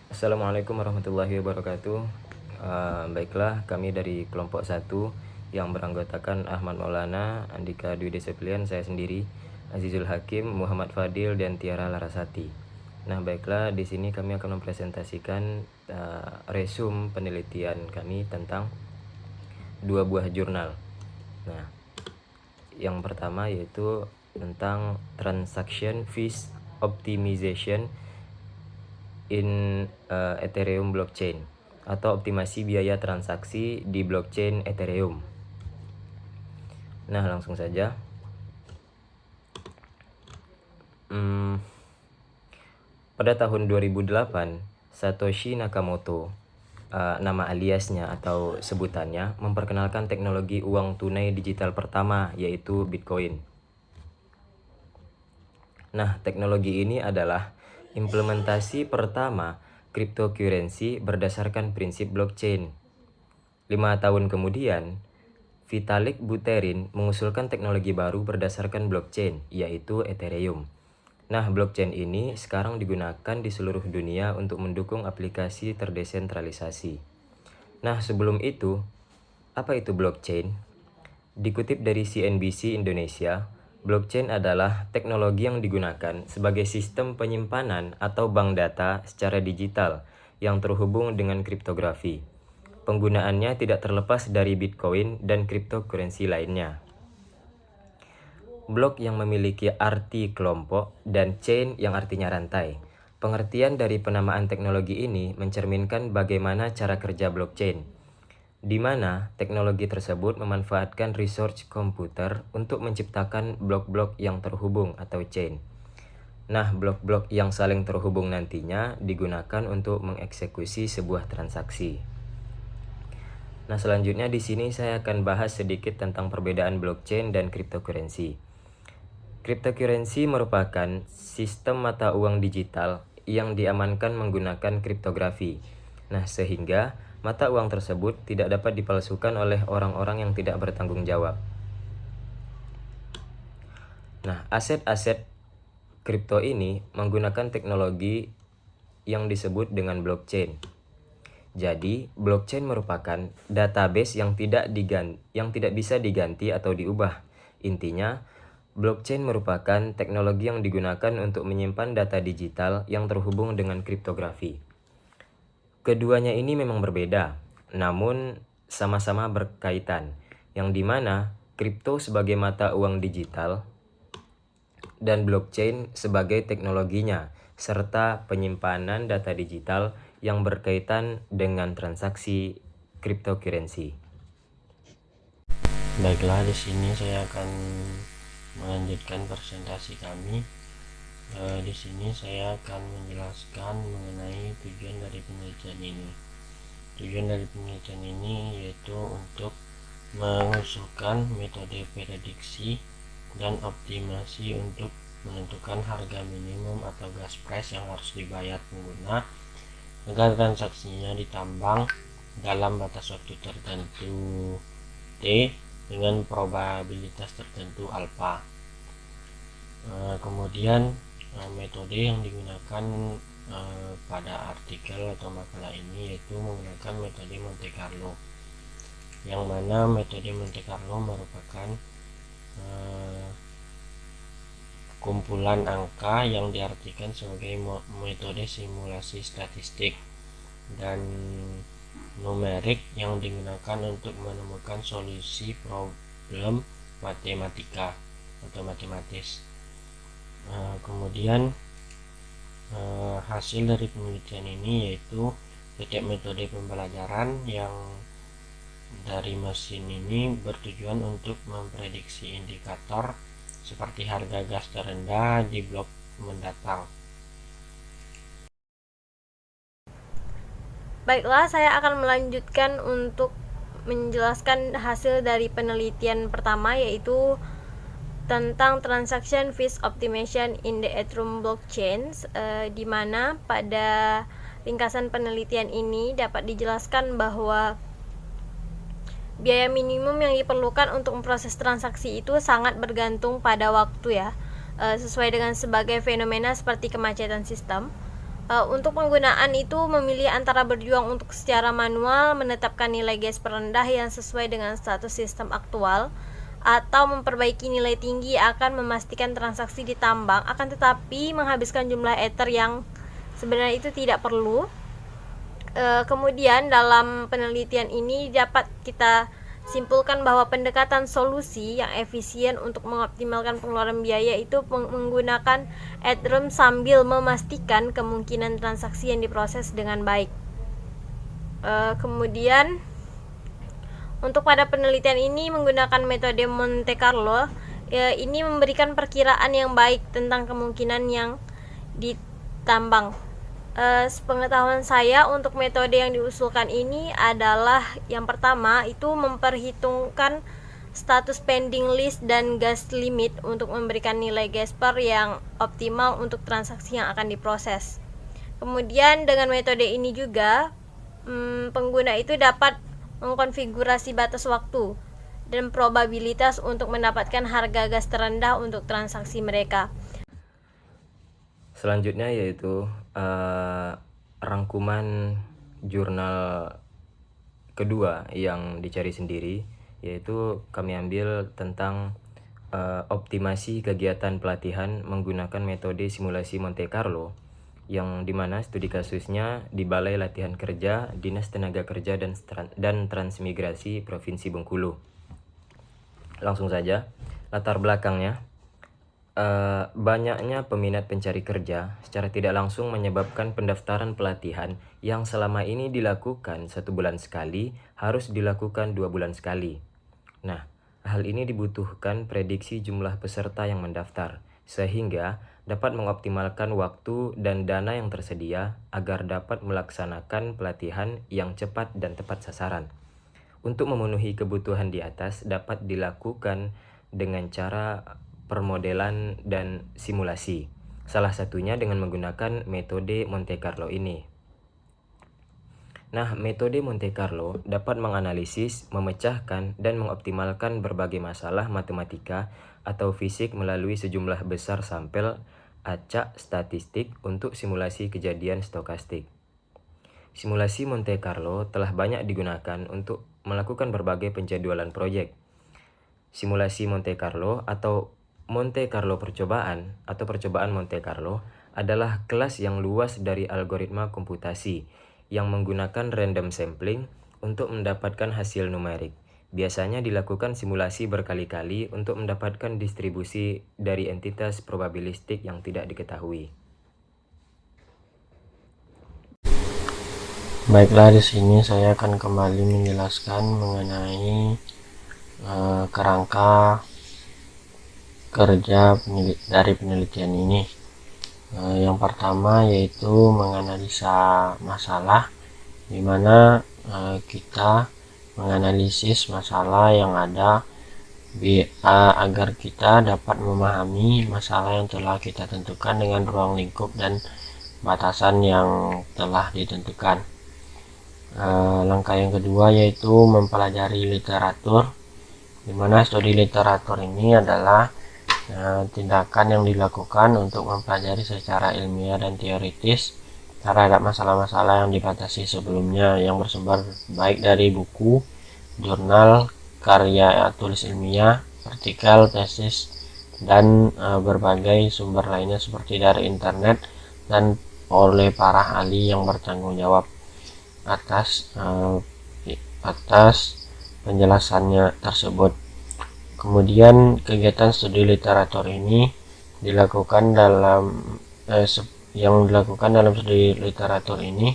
Assalamualaikum warahmatullahi wabarakatuh. Baiklah, kami dari kelompok 1 yang beranggotakan Ahmad Maulana, Andika Dwi Deseplian, saya sendiri, Azizul Hakim, Muhammad Fadil, dan Tiara Larasati. Nah, baiklah, di sini kami akan mempresentasikan resum penelitian kami tentang 2 buah jurnal. Nah, yang pertama yaitu tentang Transaction Fees Optimization in Ethereum blockchain atau optimasi biaya transaksi di blockchain Ethereum. Nah, langsung saja. Pada tahun 2008, Satoshi Nakamoto, nama aliasnya atau sebutannya, memperkenalkan teknologi uang tunai digital pertama, yaitu Bitcoin. Nah, teknologi ini adalah implementasi pertama cryptocurrency berdasarkan prinsip blockchain. 5 tahun kemudian, Vitalik Buterin mengusulkan teknologi baru berdasarkan blockchain, yaitu Ethereum. Nah, blockchain ini sekarang digunakan di seluruh dunia untuk mendukung aplikasi terdesentralisasi. Nah, sebelum itu, apa itu blockchain? Dikutip dari CNBC Indonesia, blockchain adalah teknologi yang digunakan sebagai sistem penyimpanan atau bank data secara digital yang terhubung dengan kriptografi. Penggunaannya tidak terlepas dari Bitcoin dan cryptocurrency lainnya. Blok yang memiliki arti kelompok dan chain yang artinya rantai. Pengertian dari penamaan teknologi ini mencerminkan bagaimana cara kerja blockchain, di mana teknologi tersebut memanfaatkan resource komputer untuk menciptakan blok-blok yang terhubung atau chain. Nah, blok-blok yang saling terhubung nantinya digunakan untuk mengeksekusi sebuah transaksi. Nah, selanjutnya di sini saya akan bahas sedikit tentang perbedaan blockchain dan cryptocurrency. Cryptocurrency merupakan sistem mata uang digital yang diamankan menggunakan kriptografi. Nah, sehingga mata uang tersebut tidak dapat dipalsukan oleh orang-orang yang tidak bertanggung jawab. Nah, aset-aset kripto ini menggunakan teknologi yang disebut dengan blockchain. Jadi, blockchain merupakan database yang tidak bisa diganti atau diubah. Intinya, blockchain merupakan teknologi yang digunakan untuk menyimpan data digital yang terhubung dengan kriptografi. Keduanya ini memang berbeda, namun sama-sama berkaitan, yang dimana kripto sebagai mata uang digital dan blockchain sebagai teknologinya, serta penyimpanan data digital yang berkaitan dengan transaksi cryptocurrency. Baiklah, di sini saya akan melanjutkan presentasi kami. Di sini saya akan menjelaskan mengenai tujuan dari penelitian ini. Tujuan dari penelitian ini yaitu untuk mengusulkan metode prediksi dan optimasi untuk menentukan harga minimum atau gas price yang harus dibayar pengguna agar transaksinya ditambang dalam batas waktu tertentu T dengan probabilitas tertentu alfa. Kemudian metode yang digunakan pada artikel atau makalah ini yaitu menggunakan metode Monte Carlo, yang mana metode Monte Carlo merupakan kumpulan angka yang diartikan sebagai metode simulasi statistik dan numerik yang digunakan untuk menemukan solusi problem matematika atau matematis. Kemudian hasil dari penelitian ini yaitu setiap metode pembelajaran yang dari mesin ini bertujuan untuk memprediksi indikator seperti harga gas terendah di blok mendatang. Baiklah, saya akan melanjutkan untuk menjelaskan hasil dari penelitian pertama, yaitu tentang transaction fees optimization in the Ethereum blockchain, di mana pada ringkasan penelitian ini dapat dijelaskan bahwa biaya minimum yang diperlukan untuk memproses transaksi itu sangat bergantung pada waktu ya, sesuai dengan sebagai fenomena seperti kemacetan sistem. Untuk penggunaan itu memilih antara berjuang untuk secara manual menetapkan nilai Gasper rendah yang sesuai dengan status sistem aktual, atau memperbaiki nilai tinggi akan memastikan transaksi ditambang akan tetapi menghabiskan jumlah Ether yang sebenarnya itu tidak perlu. Kemudian dalam penelitian ini dapat kita simpulkan bahwa pendekatan solusi yang efisien untuk mengoptimalkan pengeluaran biaya itu menggunakan Ethereum sambil memastikan kemungkinan transaksi yang diproses dengan baik. Kemudian untuk pada penelitian ini menggunakan metode Monte Carlo, ini memberikan perkiraan yang baik tentang kemungkinan yang ditambang. Sepengetahuan saya untuk metode yang diusulkan ini adalah yang pertama itu memperhitungkan status pending list dan gas limit untuk memberikan nilai Gasper yang optimal untuk transaksi yang akan diproses. Kemudian dengan metode ini juga pengguna itu dapat mengkonfigurasi batas waktu dan probabilitas untuk mendapatkan harga gas terendah untuk transaksi mereka. Selanjutnya yaitu rangkuman jurnal kedua yang dicari sendiri, yaitu kami ambil tentang optimasi kegiatan pelatihan menggunakan metode simulasi Monte Carlo, yang dimana studi kasusnya di Balai Latihan Kerja Dinas Tenaga Kerja dan Transmigrasi Provinsi Bengkulu. Langsung saja, latar belakangnya. Banyaknya peminat pencari kerja secara tidak langsung menyebabkan pendaftaran pelatihan yang selama ini dilakukan 1 bulan sekali harus dilakukan 2 bulan sekali. Nah, hal ini dibutuhkan prediksi jumlah peserta yang mendaftar sehingga dapat mengoptimalkan waktu dan dana yang tersedia agar dapat melaksanakan pelatihan yang cepat dan tepat sasaran. Untuk memenuhi kebutuhan di atas dapat dilakukan dengan cara permodelan dan simulasi, salah satunya dengan menggunakan metode Monte Carlo ini. Nah, metode Monte Carlo dapat menganalisis, memecahkan, dan mengoptimalkan berbagai masalah matematika atau fisik melalui sejumlah besar sampel acak statistik untuk simulasi kejadian stokastik. Simulasi Monte Carlo telah banyak digunakan untuk melakukan berbagai penjadwalan proyek. Simulasi Monte Carlo atau Monte Carlo percobaan atau percobaan Monte Carlo adalah kelas yang luas dari algoritma komputasi yang menggunakan random sampling untuk mendapatkan hasil numerik. Biasanya dilakukan simulasi berkali-kali untuk mendapatkan distribusi dari entitas probabilistik yang tidak diketahui. Baiklah, di sini saya akan kembali menjelaskan mengenai kerangka kerja dari penelitian ini. Yang pertama yaitu menganalisa masalah, di mana kita menganalisis masalah yang ada agar kita dapat memahami masalah yang telah kita tentukan dengan ruang lingkup dan batasan yang telah ditentukan. Langkah yang kedua yaitu mempelajari literatur, di mana studi literatur ini adalah tindakan yang dilakukan untuk mempelajari secara ilmiah dan teoritis terhadap masalah-masalah yang dibatasi sebelumnya yang bersumber baik dari buku, jurnal, karya tulis ilmiah, artikel, tesis, dan berbagai sumber lainnya seperti dari internet dan oleh para ahli yang bertanggung jawab atas penjelasannya tersebut. Kemudian kegiatan studi literatur ini dilakukan dalam studi literatur ini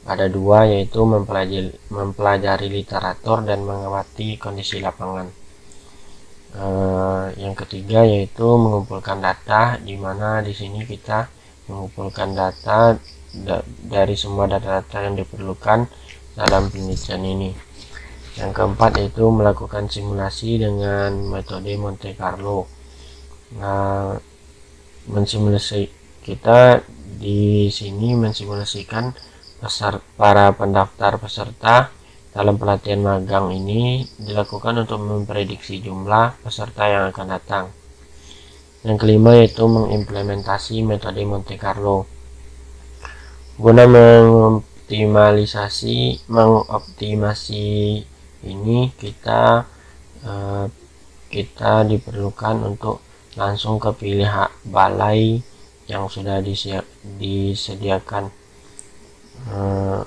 ada dua, yaitu mempelajari literatur dan mengamati kondisi lapangan. Yang ketiga yaitu mengumpulkan data, di mana di sini kita mengumpulkan data dari semua data-data yang diperlukan dalam penelitian ini. Yang keempat yaitu melakukan simulasi dengan metode Monte Carlo. Nah, kita di sini mensimulasikan para pendaftar peserta dalam pelatihan magang ini dilakukan untuk memprediksi jumlah peserta yang akan datang. Yang kelima yaitu mengimplementasi metode Monte Carlo. Guna mengoptimasi ini kita diperlukan untuk langsung ke pilih balai yang sudah disediakan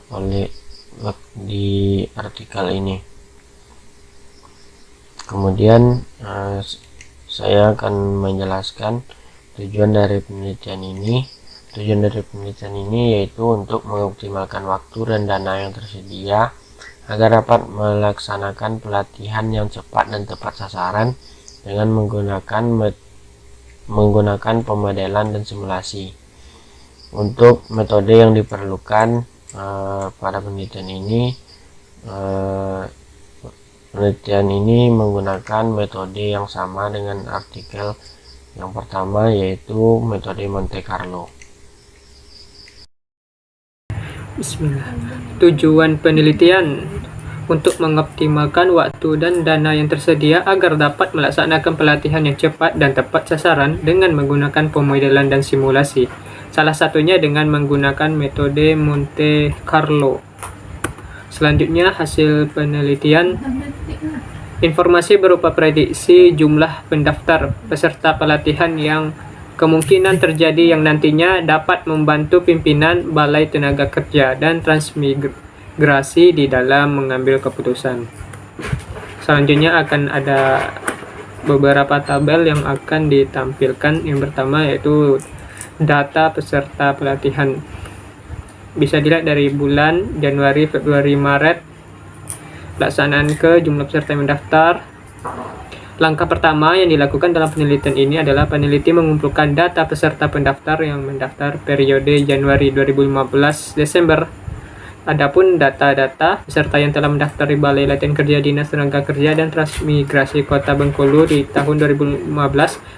oleh di artikel ini. Kemudian saya akan menjelaskan tujuan dari penelitian ini. Tujuan dari penelitian ini yaitu untuk mengoptimalkan waktu dan dana yang tersedia agar dapat melaksanakan pelatihan yang cepat dan tepat sasaran dengan menggunakan pemodelan dan simulasi. Untuk metode yang diperlukan pada penelitian ini menggunakan metode yang sama dengan artikel yang pertama, yaitu metode Monte Carlo. Bismillah. Tujuan penelitian untuk mengoptimalkan waktu dan dana yang tersedia agar dapat melaksanakan pelatihan yang cepat dan tepat sasaran dengan menggunakan pemodelan dan simulasi. Salah satunya dengan menggunakan metode Monte Carlo. Selanjutnya, hasil penelitian. Informasi berupa prediksi jumlah pendaftar peserta pelatihan yang kemungkinan terjadi yang nantinya dapat membantu pimpinan Balai Tenaga Kerja dan Transmigrasi di dalam mengambil keputusan. Selanjutnya akan ada beberapa tabel yang akan ditampilkan. Yang pertama yaitu data peserta pelatihan. Bisa dilihat dari bulan Januari, Februari, Maret. Pelaksanaan ke jumlah peserta yang mendaftar. Langkah pertama yang dilakukan dalam penelitian ini adalah peneliti mengumpulkan data peserta pendaftar yang mendaftar periode Januari 2015 Desember. Adapun data-data peserta yang telah mendaftar di Balai Latihan Kerja Dinas Tenaga Kerja dan Transmigrasi Kota Bengkulu di tahun 2015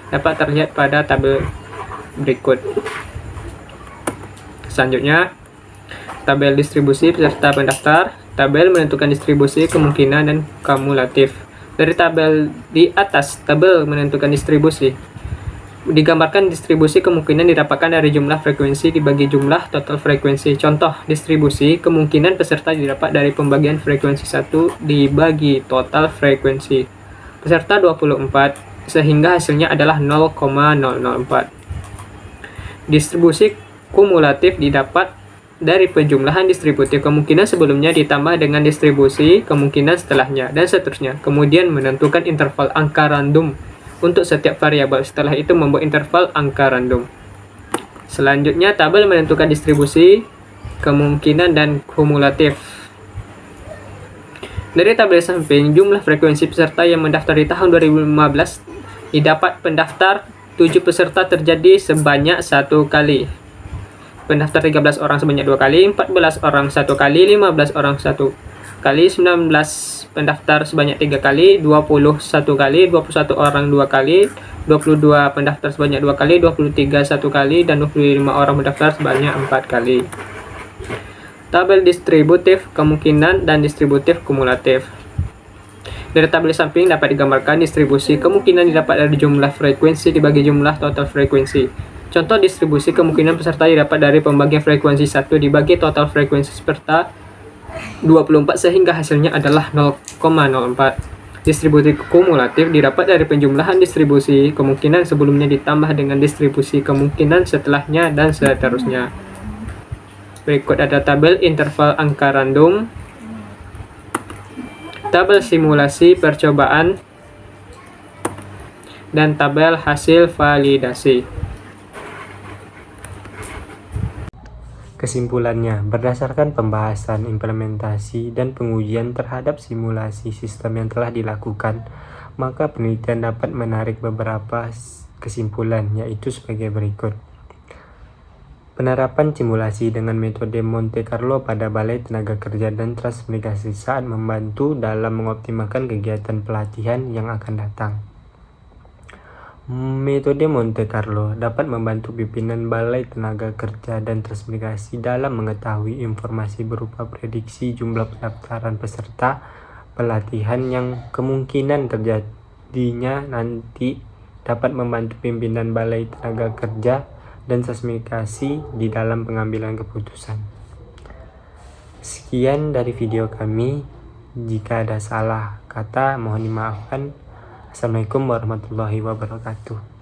dapat terlihat pada tabel berikut. Selanjutnya, tabel distribusi peserta pendaftar. Tabel menentukan distribusi kemungkinan dan kumulatif. Dari tabel di atas, tabel menentukan distribusi. Digambarkan distribusi kemungkinan didapatkan dari jumlah frekuensi dibagi jumlah total frekuensi. Contoh, distribusi kemungkinan peserta didapat dari pembagian frekuensi 1 dibagi total frekuensi. Peserta 24, sehingga hasilnya adalah 0,004. Distribusi kumulatif didapat dari penjumlahan distributif kemungkinan sebelumnya ditambah dengan distribusi kemungkinan setelahnya, dan seterusnya. Kemudian menentukan interval angka random untuk setiap variabel. Setelah itu membuat interval angka random. Selanjutnya, tabel menentukan distribusi kemungkinan dan kumulatif. Dari tabel samping, jumlah frekuensi peserta yang mendaftar di tahun 2015 didapat pendaftar 7 peserta terjadi sebanyak 1 kali. Pendaftar 13 orang sebanyak 2 kali, 14 orang 1 kali, 15 orang 1 kali, 19 pendaftar sebanyak 3 kali, 20 1 kali, 21 orang 2 kali, 22 pendaftar sebanyak 2 kali, 23 1 kali, dan 25 orang pendaftar sebanyak 4 kali. Tabel distributif kemungkinan dan distributif kumulatif. Dari tabel samping dapat digambarkan distribusi kemungkinan didapat dari jumlah frekuensi dibagi jumlah total frekuensi. Contoh, distribusi kemungkinan peserta didapat dari pembagian frekuensi 1 dibagi total frekuensi peserta 24 sehingga hasilnya adalah 0,04. Distribusi kumulatif didapat dari penjumlahan distribusi kemungkinan sebelumnya ditambah dengan distribusi kemungkinan setelahnya dan seterusnya. Berikut ada tabel interval angka random, tabel simulasi percobaan, dan tabel hasil validasi. Kesimpulannya, berdasarkan pembahasan, implementasi, dan pengujian terhadap simulasi sistem yang telah dilakukan, maka penelitian dapat menarik beberapa kesimpulan, yaitu sebagai berikut. Penerapan simulasi dengan metode Monte Carlo pada Balai Tenaga Kerja dan Transmigrasi saat membantu dalam mengoptimalkan kegiatan pelatihan yang akan datang. Metode Monte Carlo dapat membantu pimpinan Balai Tenaga Kerja dan Transmigrasi dalam mengetahui informasi berupa prediksi jumlah pendaftaran peserta pelatihan yang kemungkinan terjadinya nanti, dapat membantu pimpinan Balai Tenaga Kerja dan transmigrasi di dalam pengambilan keputusan. Sekian dari video kami. Jika ada salah kata mohon dimaafkan. Assalamualaikum warahmatullahi wabarakatuh.